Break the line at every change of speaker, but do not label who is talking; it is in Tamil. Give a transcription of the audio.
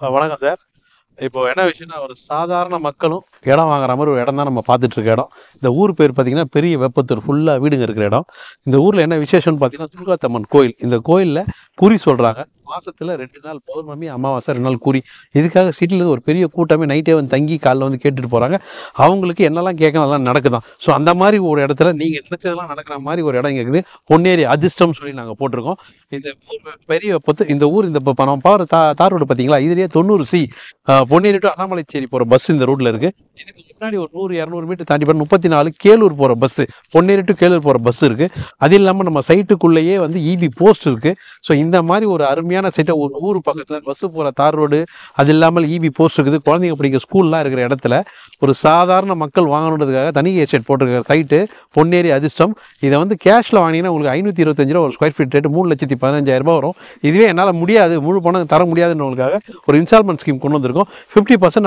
வணக்கம் சார். இப்போ என்ன விஷயம்னா, ஒரு சாதாரண மக்களும் இடம் வாங்குற மாரி ஒரு இடம் தான் நம்ம பார்த்துட்டு இருக்க இடம். இந்த ஊர் பேர் பார்த்தீங்கன்னா, பெரிய வெப்பத்தூர். ஃபுல்லா வீடுங்க இருக்கிற இடம். இந்த ஊர்ல என்ன விசேஷம்னு பார்த்தீங்கன்னா, துர்காத்தம்மன் கோயில். இந்த கோயில்ல குறி சொல்றாங்க. மாசத்துல 2 நாள் பௌர்ணமி, அமாவாசை 2 நாள் குறி. இதுக்காக சிட்டிலேருந்து ஒரு பெரிய கூட்டமே நைட்டே வந்து தங்கி காலைல வந்து கேட்டுட்டு போறாங்க. அவங்களுக்கு என்னலாம் கேட்கணும் அதெல்லாம் நடக்குதாம். ஸோ அந்த மாரி ஒரு இடத்துல நீங்க நினைச்சதெல்லாம் நடக்கிற மாரி ஒரு இடம் இங்க இருக்குது. பொன்னேரி அதிர்ஷ்டம்னு சொல்லி நாங்க போட்டிருக்கோம். இந்த ஊர் பெரிய இந்த ஊர் இந்த இப்போ நம்ம போற தார் ரோடு பார்த்தீங்களா? இதுலயே 90C பொன்னேரி டு அண்ணாமலைச்சேரி போகிற பஸ் இந்த ரூட்டில் இருக்குது. இதுக்கு முன்னாடி ஒரு 100-200 மீட்டர் தாண்டி போகிற 34 கேலூர் போகிற பஸ்ஸு, பொன்னேரி டு கேலூர் போகிற பஸ் இருக்குது. அது இல்லாமல் நம்ம சைட்டுக்குள்ளேயே வந்து இபி போஸ்ட் இருக்குது. ஸோ இந்த மாதிரி ஒரு அருமையான சைட்டை ஒரு ஊர் பக்கத்தில் பஸ்ஸு போகிற தார் ரோடு, அது இல்லாமல் இபி போஸ்ட் இருக்குது. குழந்தைங்க படிக்கிற ஸ்கூல்லாம் இருக்கிற இடத்துல ஒரு சாதாரண மக்கள் வாங்கணுன்றதுக்காக தனி எஸ்டேட் போட்டிருக்கிற சைட்டு பொன்னேரி அதிர்ஷ்டம். இதை வந்து கேஷில் வாங்கினீங்கன்னா உங்களுக்கு 525 ரூபா ஒரு ஸ்கொயர் ஃபீட் ரேட்டு, 3,15,000 வரும். இதுவே என்னால் முடியாது, முழு பணம் தர முடியாதுன்றவங்களுக்காக ஒரு இன்ஸ்டால்மெண்ட் ஸ்கீம் கொண்டு வந்திருக்கோம். 50%